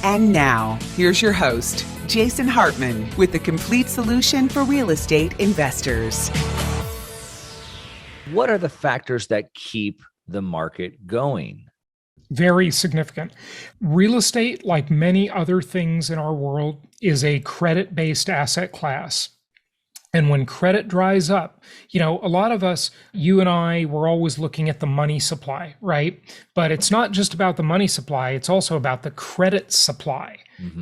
And now, here's your host, Jason Hartman, with the complete solution for real estate investors. What are the factors that keep the market going? Very significant. Real estate, like many other things in our world, is a credit-based asset class. And when credit dries up, a lot of us, you and I, we're always looking at the money supply, right? But it's not just about the money supply, it's also about the credit supply,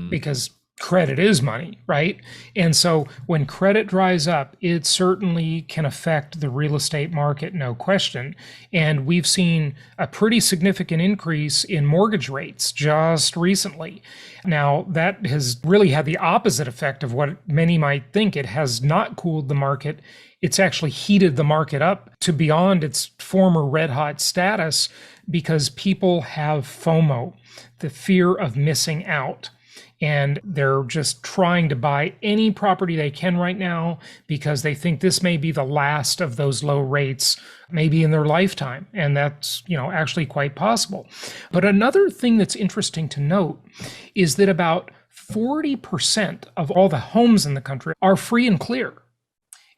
because credit is money, right? And so when credit dries up, it certainly can affect the real estate market, no question. And we've seen a pretty significant increase in mortgage rates just recently. Now, that has really had the opposite effect of what many might think. It has not cooled the market. It's actually heated the market up to beyond its former red hot status because people have FOMO, the fear of missing out. And they're just trying to buy any property they can right now because they think this may be the last of those low rates, maybe in their lifetime. And that's, actually quite possible. But another thing that's interesting to note is that about 40% of all the homes in the country are free and clear.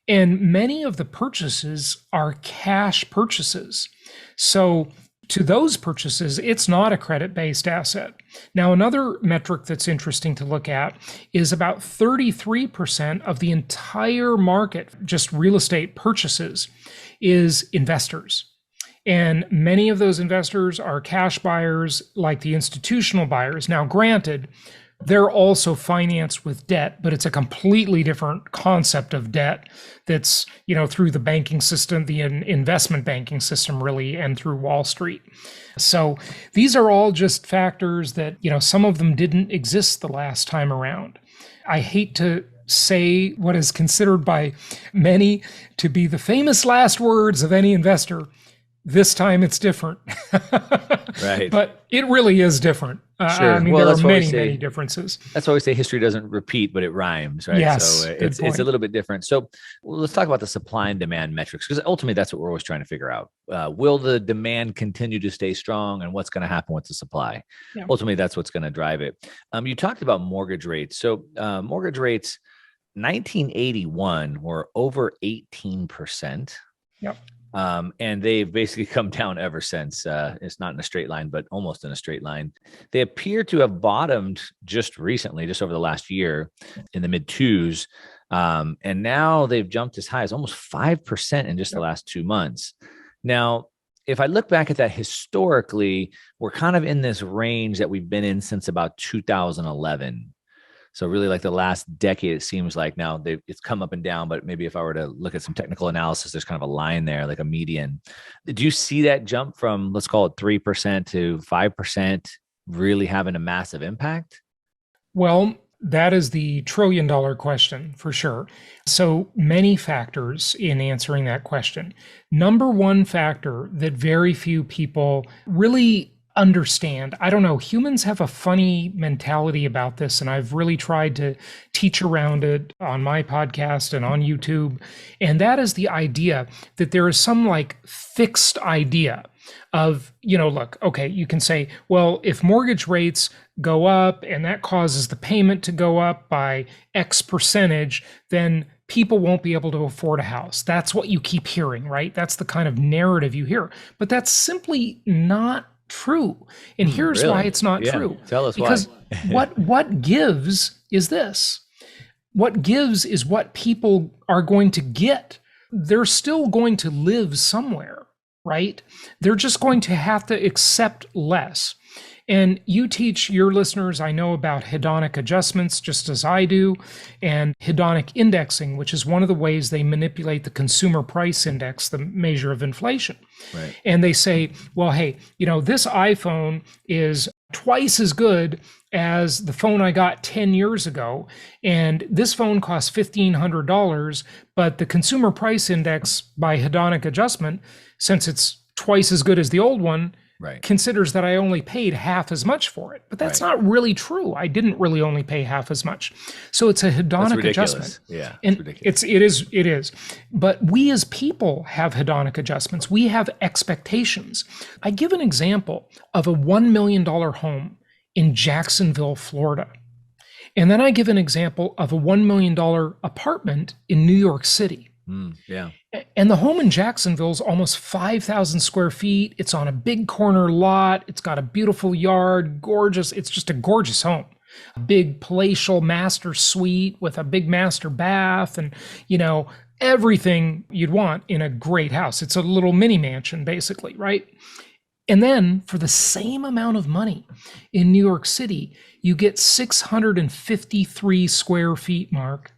And many of the purchases are cash purchases. So to those purchases, it's not a credit-based asset. Now, another metric that's interesting to look at is about 33% of the entire market, just real estate purchases, is investors. And many of those investors are cash buyers like the institutional buyers. Now, granted, they're also financed with debt, but it's a completely different concept of debt that's, through the banking system, the investment banking system really, and through Wall Street. So these are all just factors that, some of them didn't exist the last time around. I hate to say what is considered by many to be the famous last words of any investor. This time it's different. Right. But it really is different. Sure. There are many differences. That's why we say history doesn't repeat, but it rhymes, right? Yes, so it's a little bit different. So let's talk about the supply and demand metrics, because ultimately that's what we're always trying to figure out. Will the demand continue to stay strong, and what's going to happen with the supply? Yeah. Ultimately, that's what's going to drive it. You talked about mortgage rates. So mortgage rates, 1981 were over 18%. Yep. And they've basically come down ever since. It's not in a straight line, but almost in a straight line. They appear to have bottomed just recently, just over the last year, in the mid twos. And now they've jumped as high as almost 5% in just the last 2 months. Now, if I look back at that historically, we're kind of in this range that we've been in since about 2011. So really like the last decade, it seems like now it's come up and down, but maybe if I were to look at some technical analysis, there's kind of a line there, like a median. Do you see that jump from, let's call it 3% to 5% really having a massive impact? Well, that is the trillion-dollar question for sure. So many factors in answering that question. Number one factor that very few people really understand. I don't know, humans have a funny mentality about this, and I've really tried to teach around it on my podcast and on YouTube. And that is the idea that there is some fixed idea of, look, okay, you can say, well, if mortgage rates go up and that causes the payment to go up by X percentage, then people won't be able to afford a house. That's what you keep hearing, right? That's the kind of narrative you hear. But that's simply not true. And here's why it's not true. Tell us because why. what gives is this. What gives is what people are going to get. They're still going to live somewhere, right? They're just going to have to accept less. And you teach your listeners, I know, about hedonic adjustments, just as I do, and hedonic indexing, which is one of the ways they manipulate the consumer price index, the measure of inflation. Right. And they say, well, hey, this iPhone is twice as good as the phone I got 10 years ago. And this phone costs $1,500, but the consumer price index by hedonic adjustment, since it's twice as good as the old one, considers that I only paid half as much for it. But that's not really true. I didn't really only pay half as much. So it's a hedonic adjustment. Yeah, and ridiculous. It is. But we as people have hedonic adjustments. We have expectations. I give an example of a $1 million home in Jacksonville, Florida. And then I give an example of a $1 million apartment in New York City. Yeah. And the home in Jacksonville is almost 5,000 square feet. It's on a big corner lot. It's got a beautiful yard, gorgeous. It's just a gorgeous home. A big palatial master suite with a big master bath and, everything you'd want in a great house. It's a little mini mansion, basically, right? And then for the same amount of money in New York City, you get 653 square feet, Mark.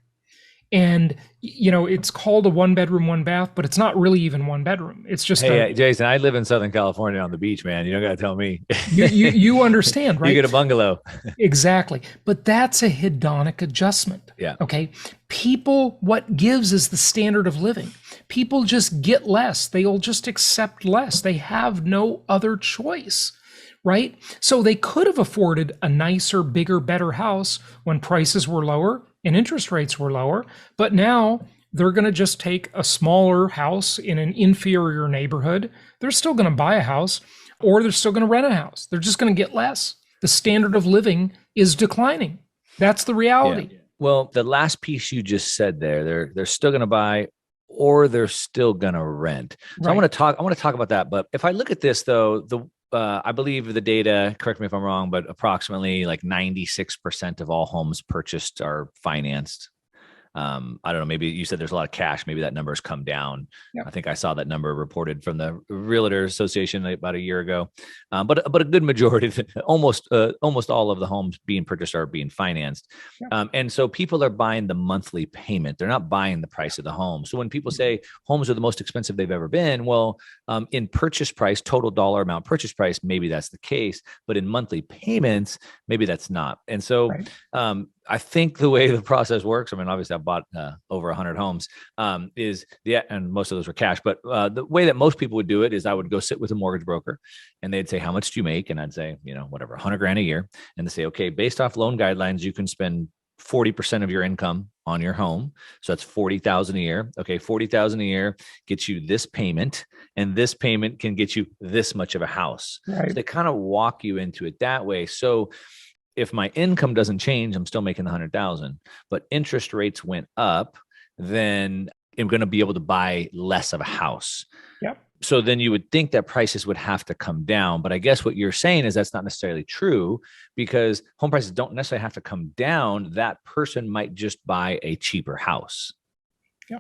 And, it's called a 1-bedroom, 1-bath, but it's not really even 1 bedroom. It's just Jason, I live in Southern California on the beach, man. You don't got to tell me. you understand, right? You get a bungalow. Exactly. But that's a hedonic adjustment. Yeah. Okay. People, what gives is the standard of living. People just get less. They'll just accept less. They have no other choice. Right? So they could have afforded a nicer, bigger, better house when prices were lower and interest rates were lower, but now they're going to just take a smaller house in an inferior neighborhood. They're still going to buy a house, or they're still going to rent a house. They're just going to get less. The standard of living is declining. That's the reality. Yeah. Well, the last piece you just said there, they're still going to buy, or they're still going to rent. So right. I want to talk about that. But if I look at this though, I believe the data, correct me if I'm wrong, but approximately like 96% of all homes purchased are financed. I don't know, maybe you said there's a lot of cash. Maybe that number has come down. Yeah. I think I saw that number reported from the Realtor Association about a year ago. But a good majority, almost all of the homes being purchased are being financed. Yeah. And so people are buying the monthly payment. They're not buying the price of the home. So when people say homes are the most expensive they've ever been, well, in purchase price, total dollar amount purchase price, maybe that's the case. But in monthly payments, maybe that's not. And so right. I think the way the process works, I mean, obviously I bought over 100 homes, and most of those were cash, but the way that most people would do it is I would go sit with a mortgage broker and they'd say, how much do you make? And I'd say, whatever, 100 grand a year. And they say, okay, based off loan guidelines, you can spend 40% of your income on your home. So that's 40,000 a year. Okay. 40,000 a year gets you this payment, and this payment can get you this much of a house. Right. So they kind of walk you into it that way. So if my income doesn't change, I'm still making the 100,000, but interest rates went up, then I'm going to be able to buy less of a house. Yep. So then you would think that prices would have to come down. But I guess what you're saying is that's not necessarily true, because home prices don't necessarily have to come down. That person might just buy a cheaper house. Yeah.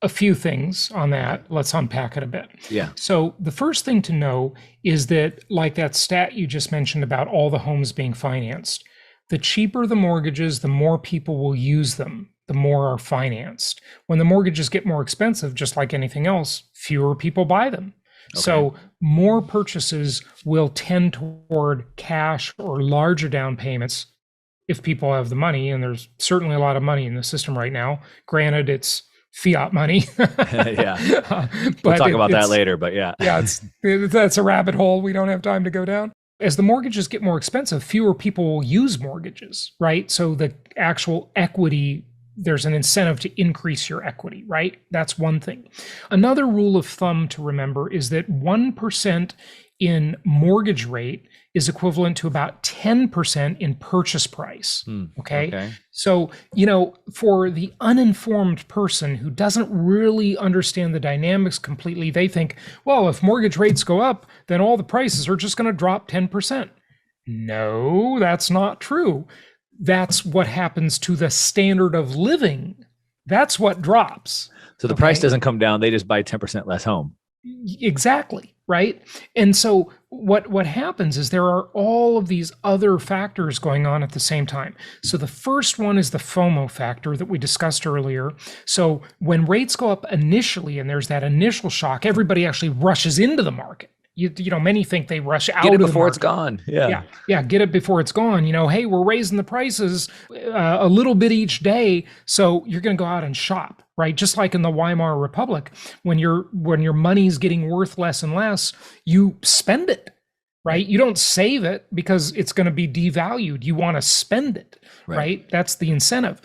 A few things on that. Let's unpack it a bit. Yeah. So the first thing to know is that, like that stat you just mentioned about all the homes being financed, the cheaper the mortgages, the more people will use them, the more are financed. When the mortgages get more expensive, just like anything else, fewer people buy them. Okay. So more purchases will tend toward cash or larger down payments if people have the money. And there's certainly a lot of money in the system right now. Granted, it's fiat money. Yeah. We'll talk about that later, but yeah. Yeah, that's a rabbit hole we don't have time to go down. As the mortgages get more expensive, fewer people will use mortgages, right? So the actual equity, there's an incentive to increase your equity, right? That's one thing. Another rule of thumb to remember is that 1% in mortgage rate is equivalent to about 10% in purchase price. Okay. So, for the uninformed person who doesn't really understand the dynamics completely, they think, well, if mortgage rates go up, then all the prices are just going to drop 10%. No, that's not true. That's what happens to the standard of living. That's what drops. So the price doesn't come down. They just buy 10% less home. Exactly. Right. And so what happens is there are all of these other factors going on at the same time. So the first one is the FOMO factor that we discussed earlier. So when rates go up initially and there's that initial shock, everybody actually rushes into the market. Many think they rush out. Get it before it's gone. Yeah. Get it before it's gone. Hey, we're raising the prices a little bit each day, so you're going to go out and shop, right? Just like in the Weimar Republic, when your money's getting worth less and less, you spend it, right? You don't save it because it's going to be devalued. You want to spend it, right? That's the incentive.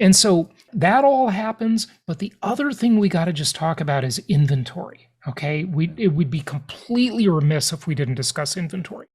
And so that all happens. But the other thing we got to just talk about is inventory. Okay, it would be completely remiss if we didn't discuss inventory.